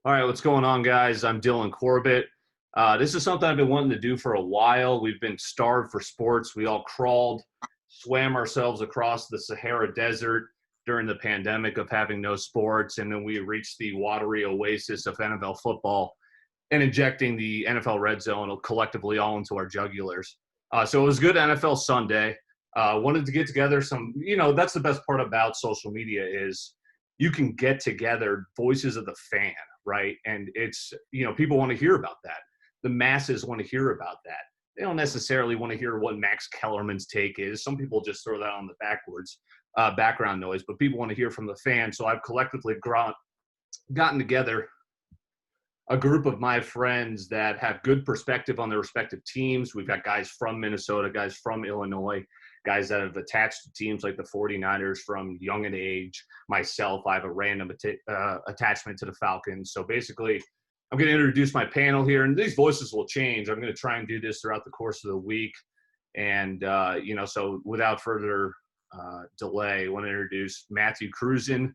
All right, what's going on, guys? I'm Dylan Corbett. This is something I've been wanting to do for a while. We've been starved for sports. We all crawled, swam ourselves across the Sahara Desert during the pandemic of having no sports, and then we reached the watery oasis of NFL football and injecting the NFL red zone collectively all into our jugulars. So it was good NFL Sunday. Wanted to get together some, that's the best part about social media is you can get together voices of the fan, right? And it's, people want to hear about that. The masses want to hear about that. They don't necessarily want to hear what Max Kellerman's take is. Some people just throw that on the background noise, but people want to hear from the fan. So I've collectively gotten together a group of my friends that have good perspective on their respective teams. We've got guys from Minnesota, guys from Illinois, guys that have attached to teams like the 49ers from young in age. Myself, I have a random attachment to the Falcons. So basically, I'm going to introduce my panel here, and these voices will change. I'm going to try and do this throughout the course of the week. And, so without further delay, I want to introduce Matthew Cruzen.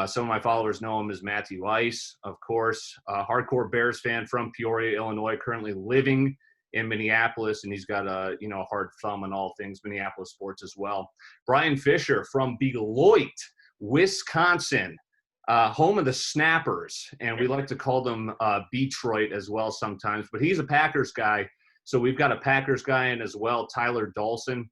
Some of my followers know him as Matthew Ice, of course, a hardcore Bears fan from Peoria, Illinois, currently living in Minneapolis, and he's got a hard thumb on all things Minneapolis sports as well. Brian Fisher from Beloit, Wisconsin, home of the Snappers, and we like to call them Detroit as well sometimes, but he's a Packers guy, so we've got a Packers guy in as well, Tyler Dawson.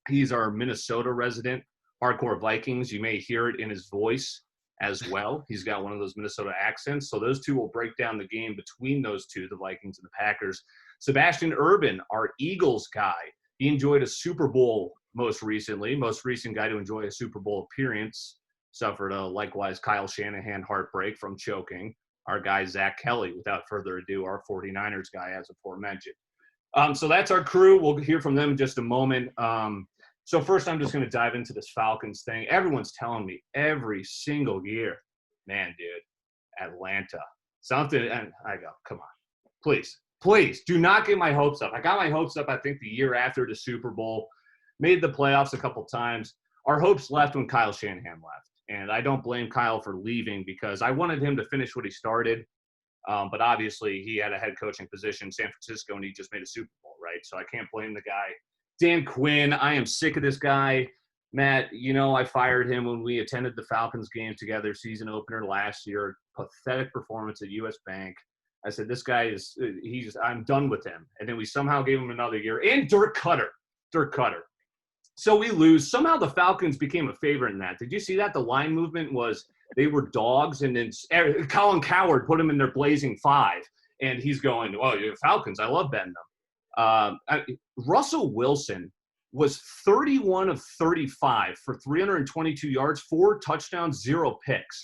He's our Minnesota resident, hardcore Vikings. You may hear it in his voice as well. He's got one of those Minnesota accents. So those two will break down the game between those two, the Vikings and the Packers. Sebastian Urban, our Eagles guy. He enjoyed a Super Bowl most recent guy to enjoy a Super Bowl appearance. Suffered a likewise Kyle Shanahan heartbreak from choking. Our guy, Zach Kelly, without further ado, our 49ers guy, as aforementioned. So that's our crew. We'll hear from them in just a moment. So first, I'm just going to dive into this Falcons thing. Everyone's telling me every single year, man, dude, Atlanta, something. And I go, come on, please do not get my hopes up. I got my hopes up, I think, the year after the Super Bowl, made the playoffs a couple times. Our hopes left when Kyle Shanahan left. And I don't blame Kyle for leaving because I wanted him to finish what he started. But obviously, he had a head coaching position in San Francisco, and he just made a Super Bowl, right? So I can't blame the guy. Dan Quinn, I am sick of this guy. Matt, I fired him when we attended the Falcons game together, season opener last year. Pathetic performance at U.S. Bank. I said, this guy I'm done with him. And then we somehow gave him another year. And Dirk Cutter. So we lose. Somehow the Falcons became a favorite in that. Did you see that? The line movement was they were dogs, and then Colin Cowherd put them in their blazing five. And he's going, oh, you're Falcons. I love betting them. Russell Wilson was 31 of 35 for 322 yards, 4 touchdowns, 0 picks.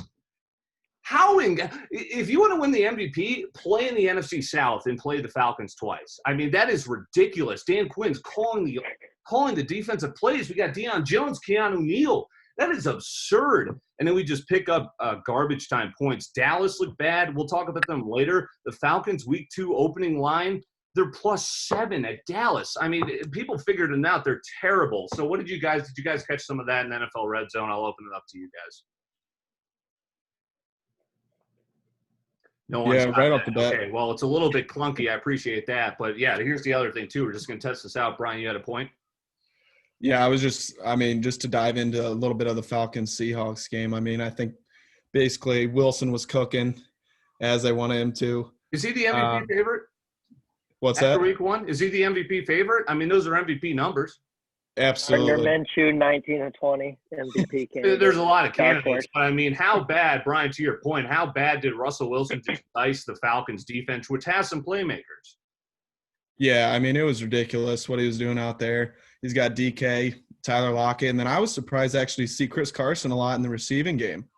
If you want to win the MVP, play in the NFC South and play the Falcons twice. I mean, that is ridiculous. Dan Quinn's calling the defensive plays. We got Deion Jones, Keanu Neal. That is absurd. And then we just pick up garbage time points. Dallas looked bad. We'll talk about them later. The Falcons week 2 opening line, they're +7 at Dallas. I mean, people figured it out. They're terrible. So did you guys catch some of that in NFL Red Zone? I'll open it up to you guys. No one's right off the bat. Okay, well, it's a little bit clunky. I appreciate that. But, yeah, here's the other thing, too. We're just going to test this out. Brian, you had a point? Yeah, just to dive into a little bit of the Falcons-Seahawks game, I think basically Wilson was cooking as they wanted him to. Is he the MVP favorite? What's After that? week 1? Is he the MVP favorite? I mean, those are MVP numbers. Absolutely. Gardner Minshew, 19 or 20 MVP candidate. There's a lot of candidates, but I mean, how bad, Brian, to your point, how bad did Russell Wilson just dice the Falcons defense, which has some playmakers? Yeah, it was ridiculous what he was doing out there. He's got DK, Tyler Lockett, and then I was surprised actually to see Chris Carson a lot in the receiving game.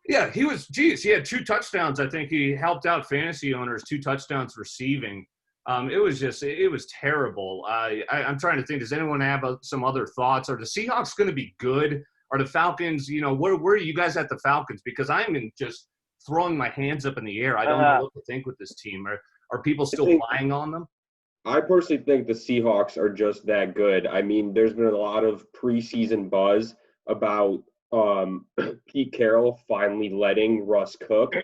Yeah, he had 2 touchdowns. I think he helped out fantasy owners, 2 touchdowns receiving. It was terrible. I'm trying to think, does anyone have some other thoughts? Are the Seahawks going to be good? Are the Falcons, where are you guys at the Falcons? Because I'm just throwing my hands up in the air. I don't know what to think with this team. Are people still flying on them? I personally think the Seahawks are just that good. There's been a lot of preseason buzz about Pete Carroll finally letting Russ cook.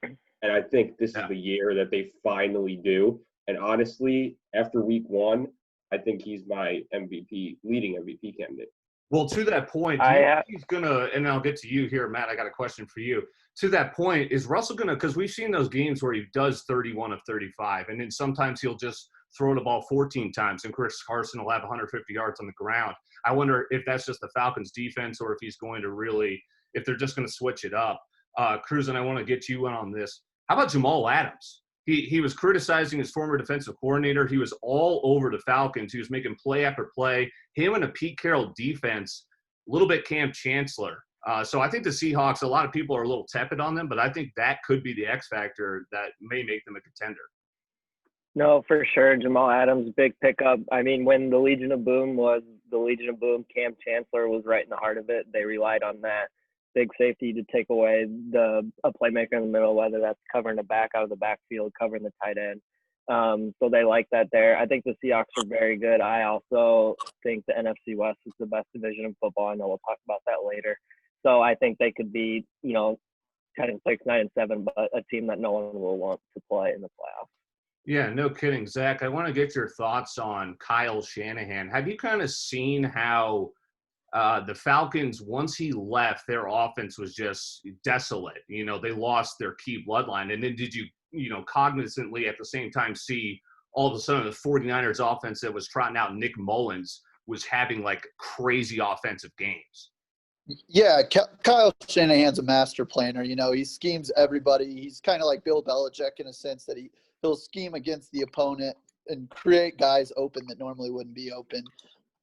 And I think this Yeah. is the year that they finally do. And honestly, after week 1, I think he's my leading MVP candidate. Well, to that point, do you think he's gonna? And I'll get to you here, Matt. I got a question for you. To that point, is Russell gonna? Because we've seen those games where he does 31 of 35, and then sometimes he'll just throw the ball 14 times, and Chris Carson will have 150 yards on the ground. I wonder if that's just the Falcons' defense, or if he's going to really, if they're just going to switch it up. Cruz, and I want to get you in on this. How about Jamal Adams? He was criticizing his former defensive coordinator. He was all over the Falcons. He was making play after play. Him and a Pete Carroll defense, a little bit Cam Chancellor. So I think the Seahawks, a lot of people are a little tepid on them, but I think that could be the X factor that may make them a contender. No, for sure. Jamal Adams, big pickup. I mean, when the Legion of Boom was the Legion of Boom, Cam Chancellor was right in the heart of it. They relied on that big safety to take away a playmaker in the middle, whether that's covering the back out of the backfield, covering the tight end. So they like that there. I think the Seahawks are very good. I also think the NFC West is the best division in football. I know we'll talk about that later. So I think they could be, kind of like 9-7, but a team that no one will want to play in the playoffs. Yeah, no kidding. Zach, I want to get your thoughts on Kyle Shanahan. Have you kind of seen how the Falcons, once he left, their offense was just desolate? They lost their key bloodline. And then did you, cognizantly at the same time see all of a sudden the 49ers offense that was trotting out Nick Mullins was having like crazy offensive games? Yeah, Kyle Shanahan's a master planner. He schemes everybody. He's kind of like Bill Belichick in a sense that he'll scheme against the opponent and create guys open that normally wouldn't be open.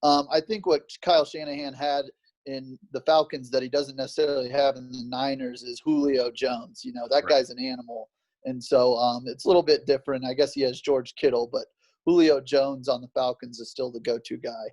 I think what Kyle Shanahan had in the Falcons that he doesn't necessarily have in the Niners is Julio Jones. That guy's an animal. And so it's a little bit different. I guess he has George Kittle, but Julio Jones on the Falcons is still the go-to guy.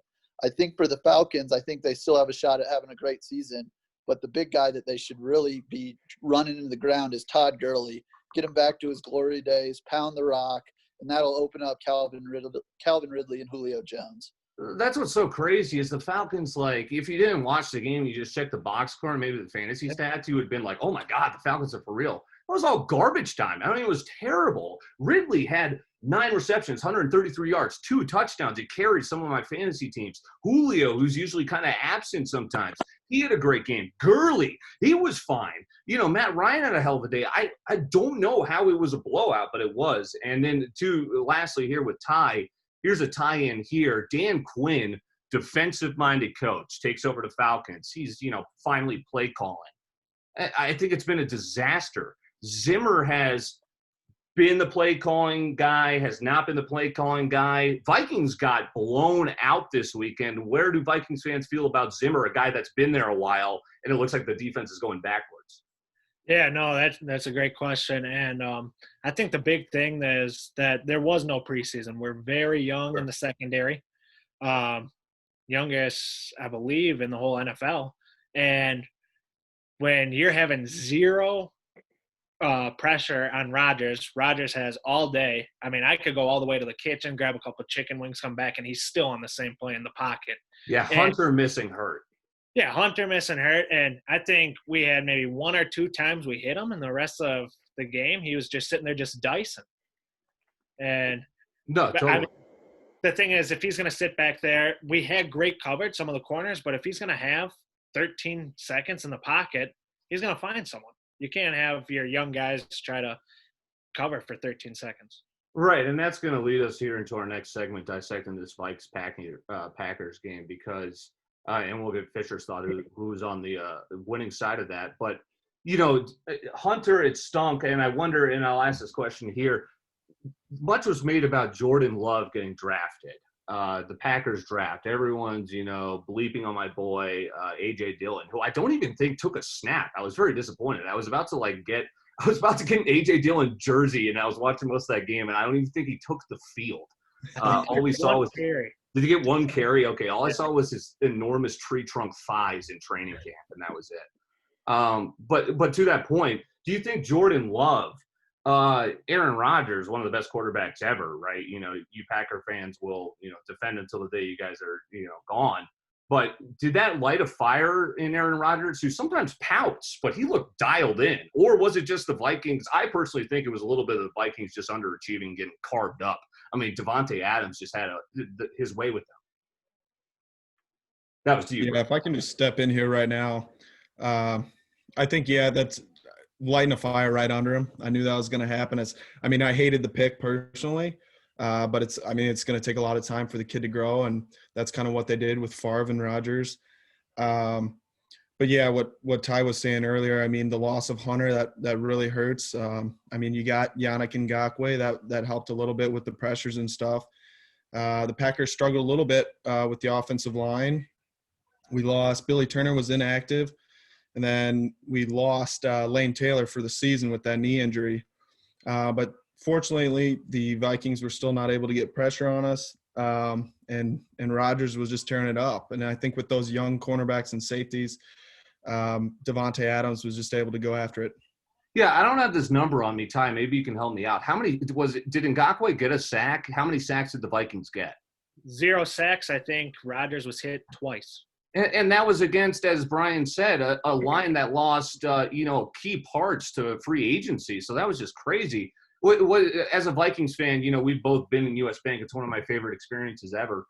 I think for the Falcons, I think they still have a shot at having a great season. But the big guy that they should really be running into the ground is Todd Gurley. Get him back to his glory days, pound the rock, and that'll open up Calvin Ridley and Julio Jones. That's what's so crazy is the Falcons, like, if you didn't watch the game, you just checked the box score and maybe the fantasy stats, you would have been like, oh, my God, the Falcons are for real. It was all garbage time. It was terrible. Ridley had 9 receptions, 133 yards, 2 touchdowns. It carried some of my fantasy teams. Julio, who's usually kind of absent sometimes, he had a great game. Gurley, he was fine. Matt Ryan had a hell of a day. I don't know how it was a blowout, but it was. And then, lastly here with Ty, here's a tie-in here. Dan Quinn, defensive-minded coach, takes over the Falcons. He's, finally play calling. I think it's been a disaster. Zimmer has been the play calling guy, has not been the play calling guy. Vikings got blown out this weekend. Where do Vikings fans feel about Zimmer, a guy that's been there a while, and it looks like the defense is going backwards? Yeah, no, that's a great question. And I think the big thing is that there was no preseason. We're very young in the secondary, youngest, I believe, in the whole NFL. And when you're having zero pressure on Rodgers has all day. I mean, I could go all the way to the kitchen, grab a couple of chicken wings, come back, and he's still on the same play in the pocket. Yeah, Hunter missing hurt. Yeah, Hunter missing hurt. And I think we had maybe 1 or 2 times we hit him, and the rest of the game he was just sitting there just dicing. And no, totally. I mean, the thing is, if he's going to sit back there, we had great coverage, some of the corners, but if he's going to have 13 seconds in the pocket, he's going to find someone. You can't have your young guys try to cover for 13 seconds. Right, and that's going to lead us here into our next segment, dissecting this Vikes-Packers game, because and we'll get Fisher's thought, who's on the winning side of that. But, Hunter, it stunk, and I wonder, and I'll ask this question here, much was made about Jordan Love getting drafted. The Packers draft. Everyone's, bleeping on my boy, A.J. Dillon, who I don't even think took a snap. I was very disappointed. I was about to get an A.J. Dillon jersey, and I was watching most of that game, and I don't even think he took the field. All we saw was – carry. Did he get 1 carry? Okay, all I saw was his enormous tree trunk thighs in training camp, and that was it. But to that point, do you think Jordan Love – Aaron Rodgers, one of the best quarterbacks ever, right? You Packer fans will, defend until the day you guys are, gone. But did that light a fire in Aaron Rodgers, who sometimes pouts, but he looked dialed in? Or was it just the Vikings? I personally think it was a little bit of the Vikings just underachieving, getting carved up. I mean, Devontae Adams just had his way with them. That was to you. Yeah, bro. if I can just step in here right now, I think, yeah, that's lighting a fire right under him. I knew that was going to happen. I hated the pick personally, but it's going to take a lot of time for the kid to grow, and that's kind of what they did with Favre and Rodgers. But yeah, what Ty was saying earlier, I mean, the loss of Hunter, that really hurts. You got Yannick Ngakoue, that helped a little bit with the pressures and stuff. The Packers struggled a little bit with the offensive line. We lost – Billy Turner was inactive. And then we lost Lane Taylor for the season with that knee injury. But fortunately, the Vikings were still not able to get pressure on us. And Rodgers was just tearing it up. And I think with those young cornerbacks and safeties, Devontae Adams was just able to go after it. Yeah, I don't have this number on me, Ty. Maybe you can help me out. How many did Ngakoue get a sack? How many sacks did the Vikings get? 0 sacks. I think Rodgers was hit twice. And that was against, as Brian said, a line that lost, key parts to free agency. So that was just crazy. As a Vikings fan, we've both been in U.S. Bank. It's one of my favorite experiences ever.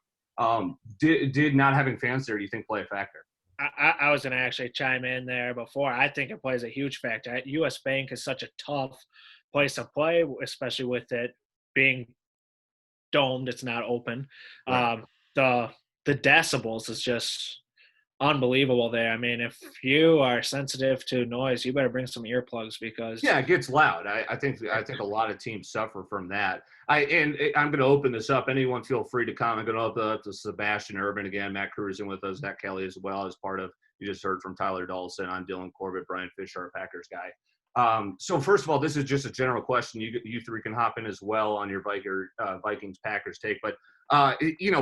Did not having fans there, do you think, play a factor? I was going to actually chime in there before. I think it plays a huge factor. U.S. Bank is such a tough place to play, especially with it being domed. It's not open. Right. The decibels is just unbelievable there. I mean, if you are sensitive to noise, you better bring some earplugs because it gets loud. I think a lot of teams suffer from that. I'm going to open this up. Anyone feel free to comment. I'm going to open up to Sebastian Urban again, Matt Cruzen with us, Zach Kelly as well as part of. You just heard from Tyler Dawson. I'm Dylan Corbett, Brian Fisher, our Packers guy. So first of all, this is just a general question. You three can hop in as well on your Vikings Packers take. But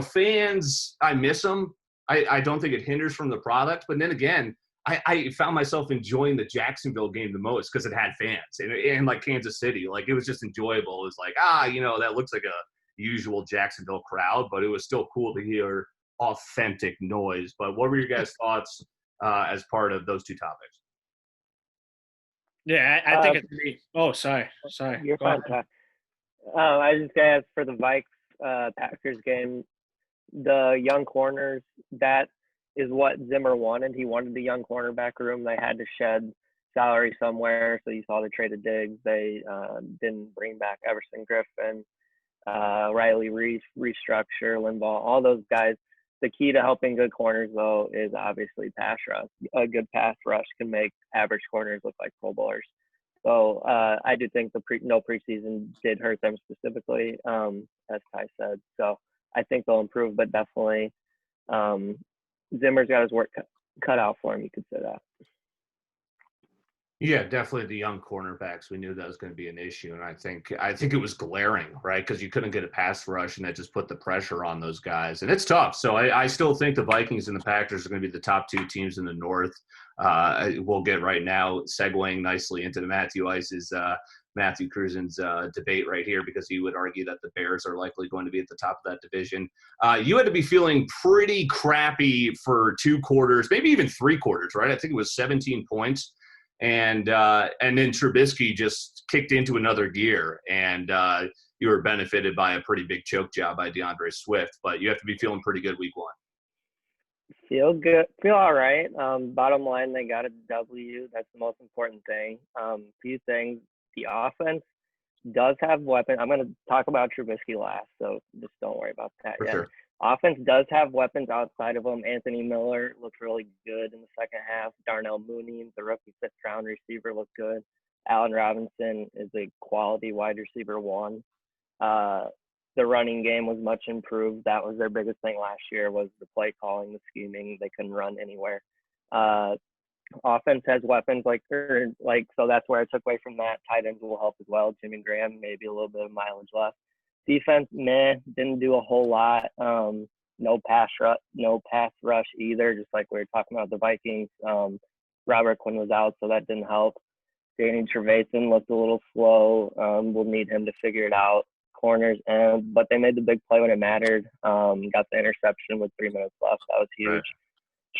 fans, I miss them. I don't think it hinders from the product. But then again, I found myself enjoying the Jacksonville game the most because it had fans. And like Kansas City, like it was just enjoyable. It was like, that looks like a usual Jacksonville crowd, but it was still cool to hear authentic noise. But what were your guys' thoughts as part of those two topics? Yeah, I think it's – oh, sorry. You're fine, Ty. I was just going to ask for the Vikes Packers game, the young corners, that is what Zimmer wanted. He wanted the young cornerback room. They had to shed salary somewhere, so you saw they traded Diggs. They didn't bring back Everson Griffin, Riley Reese, restructure, Limbaugh, all those guys. The key to helping good corners, though, is obviously pass rush. A good pass rush can make average corners look like Pro Bowlers. So I do think no preseason did hurt them specifically, as Ty said. So I think they'll improve, but definitely Zimmer's got his work cut out for him. You could say that. Yeah, definitely the young cornerbacks. We knew that was going to be an issue, and I think it was glaring, right? Because you couldn't get a pass rush, and that just put the pressure on those guys, and it's tough. So I still think the Vikings and the Packers are going to be the top two teams in the North. We'll get right now segueing nicely into the Matthew Cruzen's debate right here, because he would argue that the Bears are likely going to be at the top of that division. You had to be feeling pretty crappy for 2 quarters, maybe even 3 quarters, right? I think it was 17 points. And then Trubisky just kicked into another gear, and you were benefited by a pretty big choke job by DeAndre Swift. But you have to be feeling pretty good week 1. Feel good. Feel all right. Bottom line, they got a W. That's the most important thing. Few things. The offense does have weapons. I'm going to talk about Trubisky last, so just don't worry about that yet. Sure. Offense does have weapons outside of him. Anthony Miller looked really good in the second half. Darnell Mooney, the rookie 5th-round receiver, looked good. Allen Robinson is a quality wide receiver 1. The running game was much improved. That was their biggest thing last year, was the play calling, the scheming. They couldn't run anywhere. Offense has weapons so that's where I took away from that. Tight ends will help as well. Jimmy Graham, maybe a little bit of mileage left. Defense, didn't do a whole lot. No pass rush either, just like we were talking about the Vikings. Robert Quinn was out, so that didn't help. Danny Trevathan looked a little slow. We'll need him to figure it out. Corners, but they made the big play when it mattered. Got the interception with 3 minutes left. That was huge.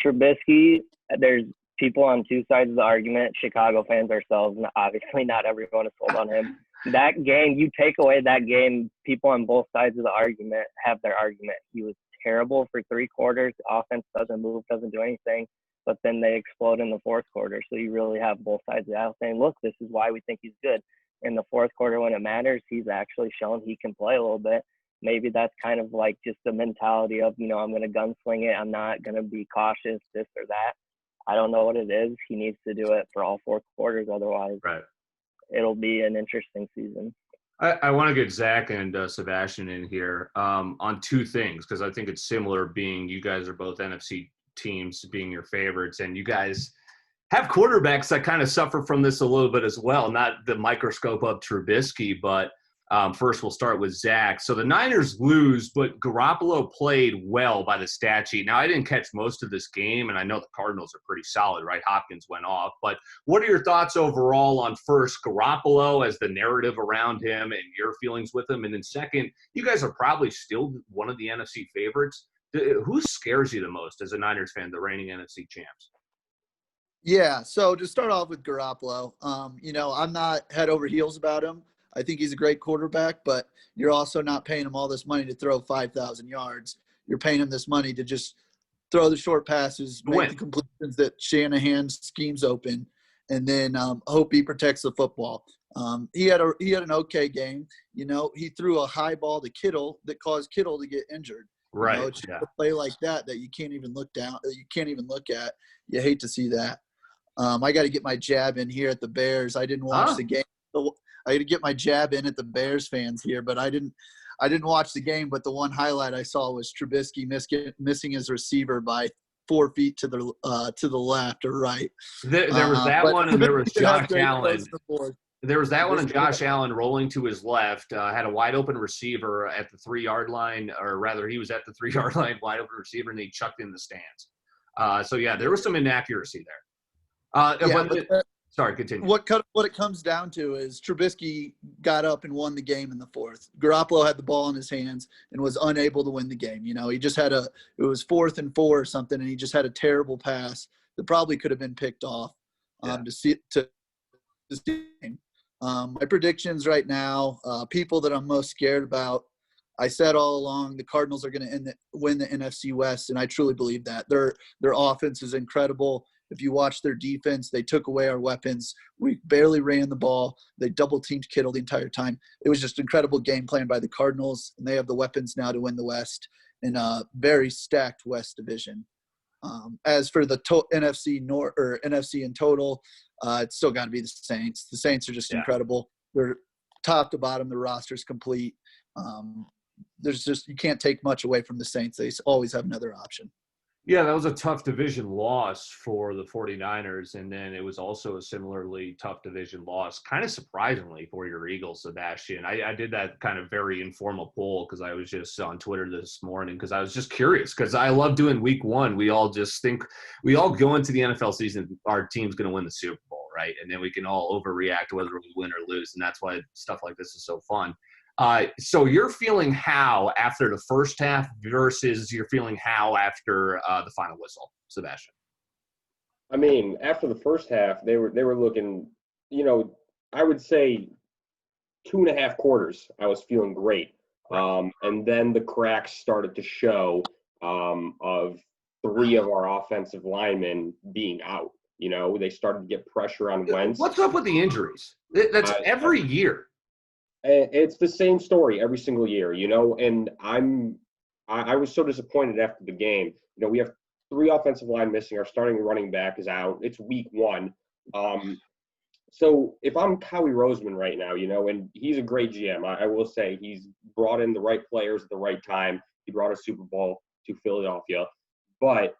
Trubisky, there's people on two sides of the argument. Chicago fans ourselves, and obviously not everyone is sold on him. That game, you take away that game, people on both sides of the argument have their argument. He was terrible for 3 quarters. The offense doesn't move, doesn't do anything, but then they explode in the fourth quarter. So you really have both sides of the aisle saying, look, this is why we think he's good. In the fourth quarter when it matters, he's actually shown he can play a little bit. Maybe that's kind of like just the mentality of, I'm going to gunsling it. I'm not going to be cautious, this or that. I don't know what it is. He needs to do it for all 4 quarters. Otherwise, it'll be an interesting season. I want to get Zach and Sebastian in here on 2 things, because I think it's similar, being you guys are both NFC teams being your favorites, and you guys have quarterbacks that kind of suffer from this a little bit as well. Not the microscope of Trubisky, but first we'll start with Zach. So the Niners lose, but Garoppolo played well by the stat sheet. Now, I didn't catch most of this game, and I know the Cardinals are pretty solid, right? Hopkins went off. But what are your thoughts overall on, first, Garoppolo as the narrative around him and your feelings with him? And then second, you guys are probably still one of the NFC favorites. Who scares you the most as a Niners fan, the reigning NFC champs? Yeah, so to start off with Garoppolo, I'm not head over heels about him. I think he's a great quarterback, but you're also not paying him all this money to throw 5,000 yards. You're paying him this money to just throw the short passes, make the completions that Shanahan schemes open, and then hope he protects the football. He had an okay game. He threw a high ball to Kittle that caused Kittle to get injured. Right. It's just a play like that you can't even look down. You can't even look at. You hate to see that. I got to get my jab in here at the Bears. I didn't watch the game. I had to get my jab in at the Bears fans here, but I didn't watch the game. But the one highlight I saw was Trubisky missing his receiver by 4 feet to the left or right. There was that one, and there was Josh Allen. There was that one, and Josh Allen rolling to his left, had a wide open receiver at the 3-yard line, or rather, he was at the 3-yard line, wide open receiver, and he chucked in the stands. So yeah, there was some inaccuracy there. Sorry, continue. What it comes down to is Trubisky got up and won the game in the fourth. Garoppolo had the ball in his hands and was unable to win the game. He just had it was 4th and 4 or something, and he just had a terrible pass that probably could have been picked off to see the game. My predictions right now, people that I'm most scared about, I said all along the Cardinals are going to win the NFC West, and I truly believe that. Their offense is incredible. If you watch their defense, they took away our weapons. We barely ran the ball. They double-teamed Kittle the entire time. It was just incredible game plan by the Cardinals, and they have the weapons now to win the West in a very stacked West division. As for the NFC North or NFC in total, it's still got to be the Saints. The Saints are just incredible. They're top to bottom. The roster's complete. You can't take much away from the Saints. They always have another option. Yeah, that was a tough division loss for the 49ers, and then it was also a similarly tough division loss, kind of surprisingly, for your Eagles, Sebastian. I did that kind of very informal poll because I was just on Twitter this morning because I was just curious, because I love doing week 1. We all go into the NFL season, our team's going to win the Super Bowl, right? And then we can all overreact whether we win or lose, and that's why stuff like this is so fun. So you're feeling how after the first half versus you're feeling how after the final whistle, Sebastian? I mean, after the first half, they were looking, I would say 2.5 quarters, I was feeling great. And then the cracks started to show of 3 of our offensive linemen being out. They started to get pressure on Wentz. What's up with the injuries? That's every year. It's the same story every single year, and I was so disappointed after the game. We have 3 offensive line missing. Our starting running back is out. It's week 1. So if I'm Howie Roseman right now, and he's a great GM, I will say he's brought in the right players at the right time. He brought a Super Bowl to Philadelphia. But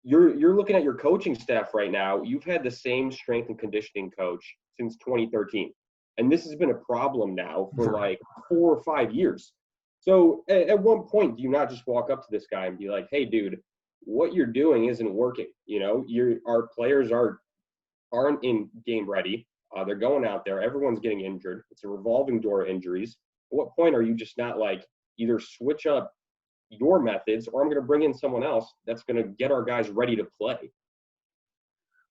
you're looking at your coaching staff right now. You've had the same strength and conditioning coach since 2013. And this has been a problem now for like 4 or 5 years. So at one point, do you not just walk up to this guy and be like, hey, dude, what you're doing isn't working. Our players aren't in game ready. They're going out there. Everyone's getting injured. It's a revolving door of injuries. At what point are you just not like either switch up, your methods, or I'm going to bring in someone else that's going to get our guys ready to play.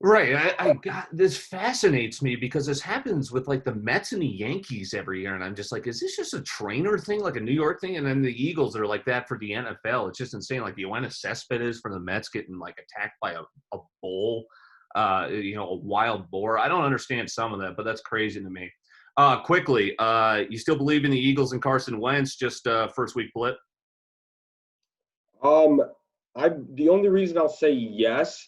Right. I got this fascinates me because this happens with like the Mets and the Yankees every year. And I'm just like, is this just a trainer thing, like a New York thing? And then the Eagles are like that for the NFL. It's just insane. Like the Yoenis Cespedes for the Mets getting like attacked by a bull, a wild boar. I don't understand some of that, but that's crazy to me. Quickly, you still believe in the Eagles and Carson Wentz, just first week blip? The only reason I'll say yes,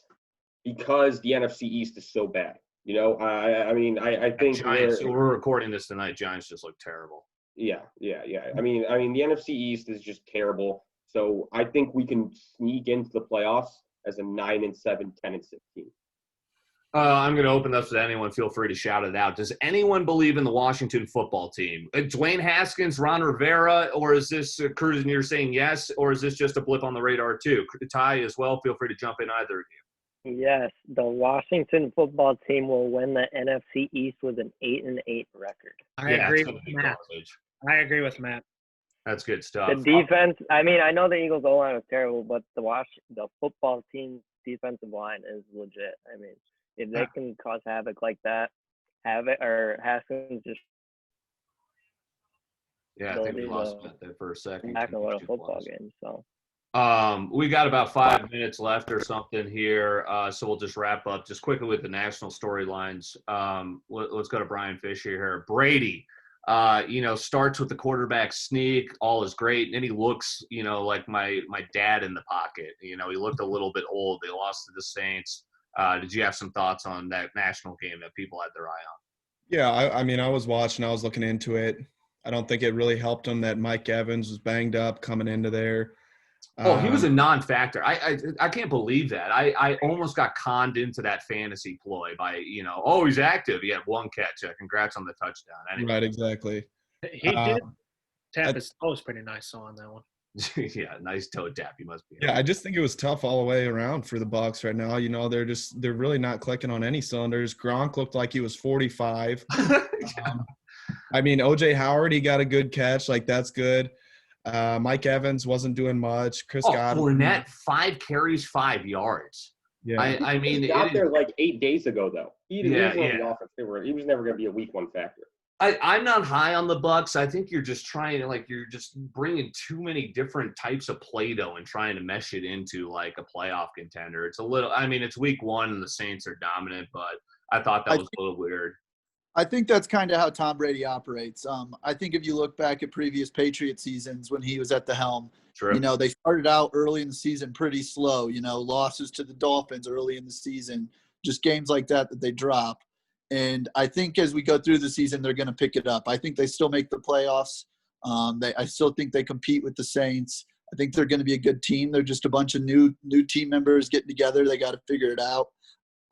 because the NFC East is so bad. I think Giants. We're recording this tonight. Giants just look terrible. Yeah. I mean, the NFC East is just terrible. So I think we can sneak into the playoffs as a 9-7, 10-16 team. I'm going to open this to anyone. Feel free to shout it out. Does anyone believe in the Washington football team? Dwayne Haskins, Ron Rivera, or is this Cruz and you're saying yes, or is this just a blip on the radar too? Ty as well. Feel free to jump in, either of you. Yes, the Washington football team will win the NFC East with an 8-8 record. I agree with Matt. I agree with Matt. That's good stuff. The defense, I mean, I know the Eagles' O-line was terrible, but the football team's defensive line is legit. I mean, if they can cause havoc like that, Haskins just I think we lost that there for a second. Back in a football game, so. We got about 5 minutes left or something here, so we'll just wrap up just quickly with the national storylines. Let's go to Brian Fisher here. Brady, starts with the quarterback sneak, all is great, and then he looks, like my dad in the pocket. He looked a little bit old. They lost to the Saints. Did you have some thoughts on that national game that people had their eye on? Yeah, I was watching. I was looking into it. I don't think it really helped him that Mike Evans was banged up coming into there. He was a non-factor. I can't believe that. I almost got conned into that fantasy ploy by, he's active. He had one catch. Congrats on the touchdown. Anyway. Right, exactly. He did tap his toes pretty nice on that one. Yeah, nice toe tap. You must be. Yeah, I just think it was tough all the way around for the Bucs right now. They're really not clicking on any cylinders. Gronk looked like he was 45. OJ Howard, he got a good catch. Like, that's good. Mike Evans wasn't doing much. Chris Godwin. Fournette, 5 carries, 5 yards. Yeah. He got there like 8 days ago, though. He was on the offense. He was never going to be a week 1 factor. I'm not high on the Bucs. I think you're just trying to you're just bringing too many different types of Play-Doh and trying to mesh it into like a playoff contender. It's a little. It's week 1 and the Saints are dominant, but I thought that was a little weird. I think that's kind of how Tom Brady operates. I think if you look back at previous Patriot seasons when he was at the helm, True. They started out early in the season pretty slow. Losses to the Dolphins early in the season, just games like that they drop. And I think as we go through the season, they're going to pick it up. I think they still make the playoffs. I still think they compete with the Saints. I think they're going to be a good team. They're just a bunch of new team members getting together. They got to figure it out.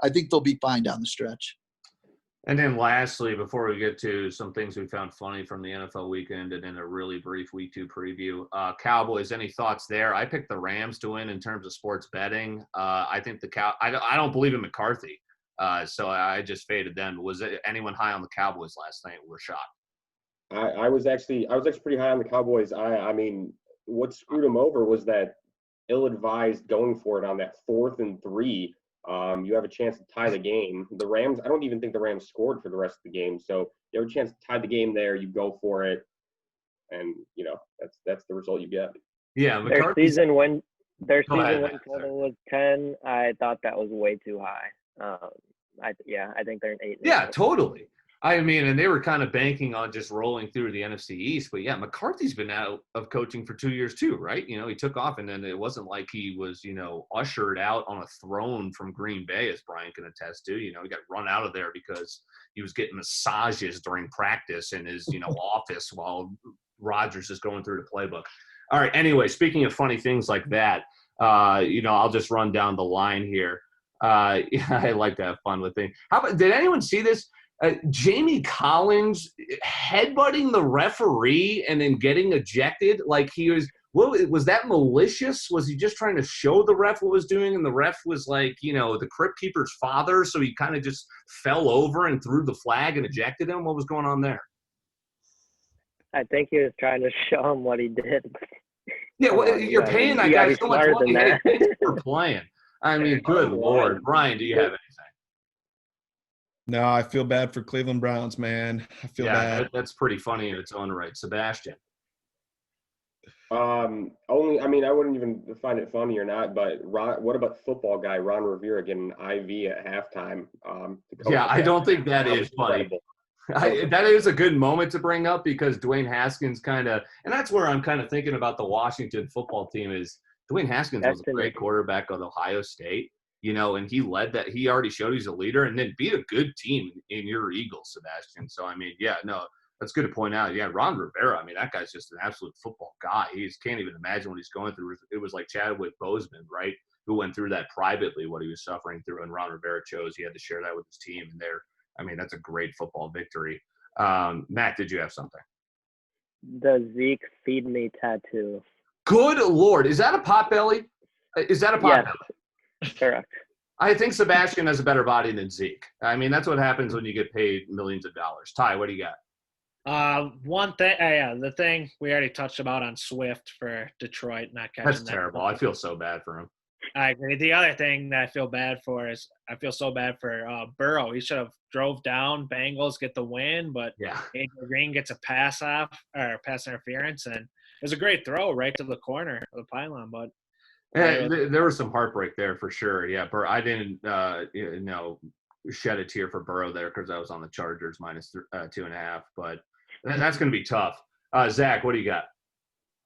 I think they'll be fine down the stretch. And then lastly, before we get to some things we found funny from the NFL weekend and then a really brief week 2 preview, Cowboys, any thoughts there? I picked the Rams to win in terms of sports betting. I think I don't believe in McCarthy. So I just faded them. Was anyone high on the Cowboys last night? We're shocked. I was actually pretty high on the Cowboys. What screwed them over was that ill-advised going for it on that 4th and 3. You have a chance to tie the game. The Rams, I don't even think the Rams scored for the rest of the game. So you have a chance to tie the game there. You go for it, and that's the result you get. Yeah, their season win total was 10. I thought that was way too high. I think they're an 8. Yeah, totally. And they were kind of banking on just rolling through the NFC East. But, yeah, McCarthy's been out of coaching for 2 years too, right? He took off, and then it wasn't like he was, ushered out on a throne from Green Bay, as Brian can attest to. He got run out of there because he was getting massages during practice in his, office while Rodgers is going through the playbook. All right, anyway, speaking of funny things like that, I'll just run down the line here. I like to have fun with things. Did anyone see this? Jamie Collins headbutting the referee and then getting ejected like he was. Was that malicious? Was he just trying to show the ref what was doing, and the ref was like, the Crypt Keeper's father, so he kind of just fell over and threw the flag and ejected him? What was going on there? I think he was trying to show him what he did. Yeah, well, on, you're paying that you gotta guy be so much smarter than money. Hey, that. thanks for playing. I mean, good Lord. Brian, do you have anything? No, I feel bad for Cleveland Browns, man. I feel bad. That's pretty funny in its own right. Sebastian. Only, I mean, I wouldn't even find it funny or not, but what about football guy Ron Rivera getting an IV at halftime? Yeah, I don't think that is funny. That is a good moment to bring up because Dwayne Haskins and that's where I'm kind of thinking about the Washington football team is Dwayne Haskins was a great quarterback of Ohio State, and he led that. He already showed he's a leader and then beat a good team in your Eagles, Sebastian. So, I mean, yeah, no, that's good to point out. Yeah, Ron Rivera, I mean, that guy's just an absolute football guy. He just can't even imagine what he's going through. It was like Chadwick Boseman, right, who went through that privately, what he was suffering through, and Ron Rivera chose he had to share that with his team. And I mean, that's a great football victory. Matt, did you have something? The Zeke feed me tattoo. Good Lord. Is that a potbelly? Is that a potbelly? Yes, correct. I think Sebastian has a better body than Zeke. I mean, that's what happens when you get paid millions of dollars. Ty, what do you got? One thing, the thing we already touched about on Swift for Detroit not catching That's terrible. I feel so bad for him. I agree. The other thing that I feel bad for is I feel so bad for Burrow. He should have drove down Bengals, get the win, but Adrian Green gets a pass interference, and it was a great throw right to the corner of the pylon. But there was some heartbreak there for sure. Yeah, I didn't shed a tear for Burrow there because I was on the Chargers minus 2.5, but that's going to be tough. Zach, what do you got?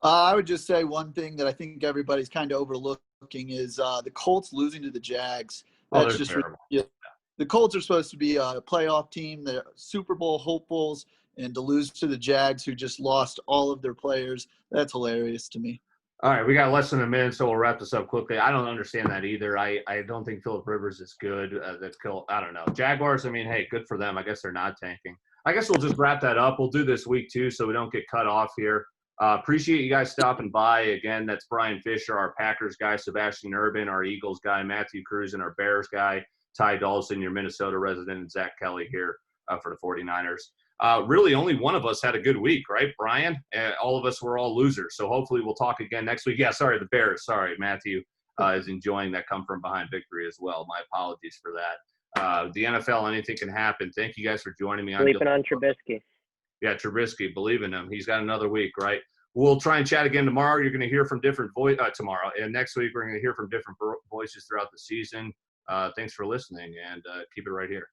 I would just say one thing that I think everybody's kind of overlooking is the Colts losing to the Jags. That's just terrible. The Colts are supposed to be a playoff team, they're Super Bowl hopefuls, and to lose to the Jags, who just lost all of their players, that's hilarious to me. All right, we got less than a minute, so we'll wrap this up quickly. I don't understand that either. I don't think Phillip Rivers is good. I don't know. Jaguars, I mean, hey, good for them. I guess they're not tanking. I guess we'll just wrap that up. We'll do this week, too, so we don't get cut off here. Appreciate you guys stopping by. Again, that's Brian Fisher, our Packers guy, Sebastian Urban, our Eagles guy, Matthew Cruz, and our Bears guy, Ty Dawson, your Minnesota resident, and Zach Kelly here for the 49ers. Really, only one of us had a good week, right, Brian? All of us were all losers, so hopefully we'll talk again next week. Yeah, sorry, the Bears. Sorry, Matthew is enjoying that come-from-behind victory as well. My apologies for that. The NFL, anything can happen. Thank you guys for joining me. Sleeping on Trubisky. Yeah, Trubisky, believe in him. He's got another week, right? We'll try and chat again tomorrow. You're going to hear from different tomorrow. And next week, we're going to hear from different voices throughout the season. Thanks for listening, and keep it right here.